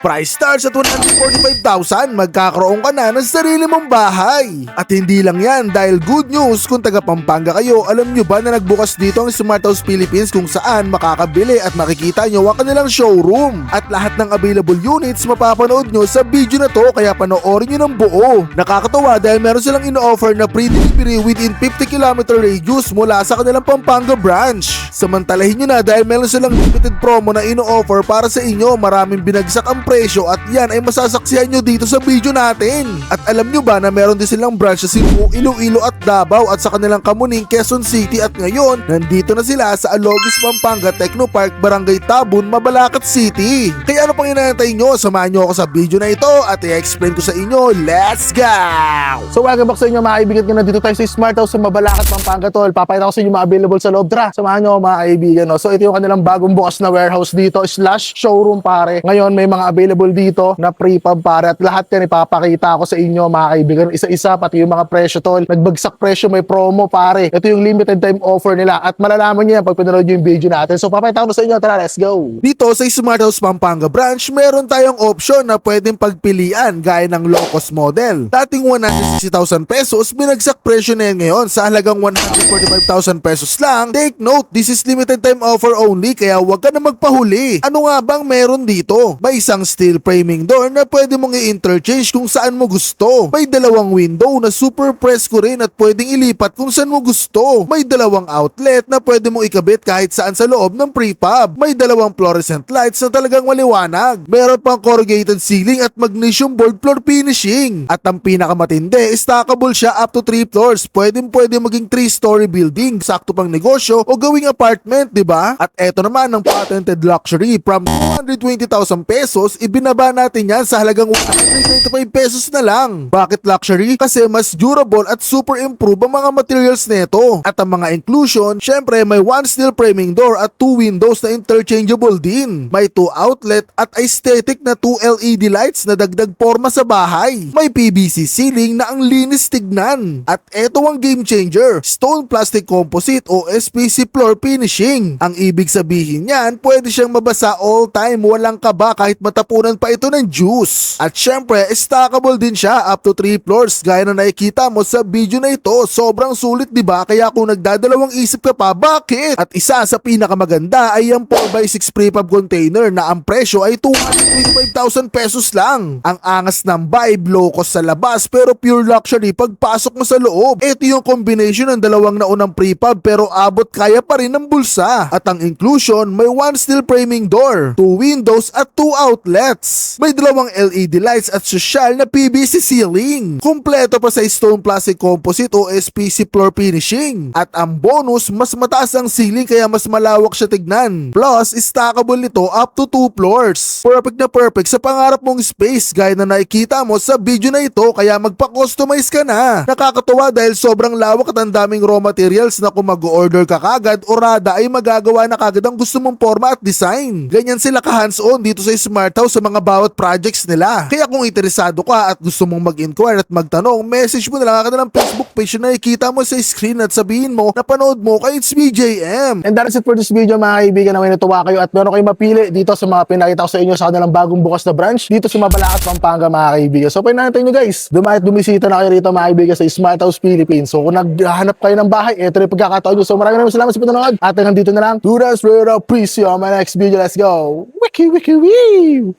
Price starts at 145,000, magkakaroon ka na ng sarili mong bahay. At hindi lang yan, dahil good news kung taga Pampanga kayo, alam nyo ba na nagbukas dito ang Smart House Philippines kung saan makakabili at makikita nyo ang kanilang showroom. At lahat ng available units mapapanood nyo sa video na to, kaya panoorin nyo ng buo. Nakakatawa dahil meron silang ino-offer na free delivery within 50 km radius mula sa kanilang Pampanga branch. Samantalahin nyo na dahil meron silang limited promo na ino-offer para sa inyo, maraming binagsak ang presyo at yan ay masasaksihan nyo dito sa video natin. At alam nyo ba na meron din silang branch sa Cebu, Iloilo at Davao at sa kanilang Kamuning, Quezon City, at ngayon nandito na sila sa Alogis, Pampanga Technopark, Barangay Tabun, Mabalacat City. Kaya ano pang inaantay nyo? Samahan nyo ako sa video na ito at i-explain ko sa inyo. Let's go! So welcome back sa inyo mga kaibigan ko. Nandito tayo sa Smart House sa Mabalacat, Pampanga tol. Papakita ko sa inyo mga available sa loob. Tara, samahan nyo ako mga kaibigan. No? So ito yung kanilang bagong bukas na warehouse dito / showroom pare. Ngayon may mga available dito na pre-pub pare. At lahat yan ipapakita ko sa inyo mga kaibigan. Isa-isa pati yung mga presyo tol. Nagbagsak presyo, may promo pare. Ito yung limited time offer nila. At malalaman nyo yan pag pinanood nyo yung video natin. So papakita ko sa inyo. Tara, let's go! Dito sa Smart House Pampanga branch, meron tayong option na pwedeng pagpilian gaya ng low-cost model. Dating 160,000 pesos, binagsak presyo na yan ngayon sa halagang 145,000 pesos lang. Take note, this is limited time offer only kaya huwag ka na magpahuli. Ano nga bang meron dito? May isang steel framing door na pwede mong i-interchange kung saan mo gusto. May dalawang window na super press ko rin at pwedeng ilipat kung saan mo gusto. May dalawang outlet na pwede mong ikabit kahit saan sa loob ng pre-pub. May dalawang fluorescent lights na talagang maliwanag. Meron pang corrugated ceiling at magnesium board floor finishing. At ang pinakamatindi, stackable siya up to 3 floors. Pwede maging 3-story building, sakto pang negosyo o gawing apartment, di ba? At eto naman ang patented luxury from 220,000 pesos, ibinaba natin yan sa halagang 125 pesos na lang. Bakit luxury? Kasi mas durable at super improve ang mga materials nito. At ang mga inclusion, syempre may 1 steel framing door at 2 windows na interchangeable din. May 2 outlet at aesthetic na 2 LED lights na dagdag forma sa bahay. May PVC ceiling na ang linis tignan. At eto ang game changer, stone plastic composite o SPC floor finishing. Ang ibig sabihin niyan, pwede siyang mabasa all time, walang kaba kahit matapunan pa ito ng juice. At syempre, stackable din siya up to 3 floors gaya na nakikita mo sa video na ito. Sobrang sulit, di ba? Kaya kung nagdadalawang isip ka pa, bakit? At isa sa pinakamaganda ay ang 4x6 pre-pub container na ang presyo ay 225,000 pesos lang. Ang angas ng vibe, low cost sa labas pero pure luxury pagpasok mo sa loob. Ito yung combination ng dalawang naunang pre-pub pero abot kaya pa rin ng bulsa. At ang inclusion, may 1 steel framing door, 2 windows at 2 outlets. May dalawang LED lights at sosyal na PVC ceiling. Kumpleto pa sa stone plastic composite o SPC floor finishing. At ang bonus, mas mataas ang ceiling kaya mas malawak siya tignan. Plus, stackable nito up to 2 floors. Perfect na perfect sa pangarap mong space gaya na nakikita mo sa video na ito kaya magpa-customize ka na. Nakakatuwa dahil sobrang lawak at ang daming raw materials na kung mag-order ka kagad o rada ay magagawa na kagad ang gusto mong forma at design. Ganyan sila ka-hands-on dito sa Smart House sa mga bawat projects nila. Kaya kung interesado ka at gusto mong mag-inquire at magtanong, message mo na lang ang kanilang Facebook page na nakikita mo sa screen at sabihin mo na panood mo kay It's BJM. And that is it for this video mga kaibigan. Na may natuwa kayo at meron kayong mapili dito sa mga pinakita ko sa inyo sa kanilang bagong bukas na branch dito sa Mabalacat, Pampanga mga kaibigan. So pinanatay nyo guys, bumisita na kayo rito mga kaibigan sa Smart House Philippines. So kung naghahanap kayo ng bahay, ito rin pagkakataon nyo. So maraming salamat sa panonood at hanggang dito na lang. Do that straight up. Peace. See you on my next video. Let's go. Wiki wiki wee.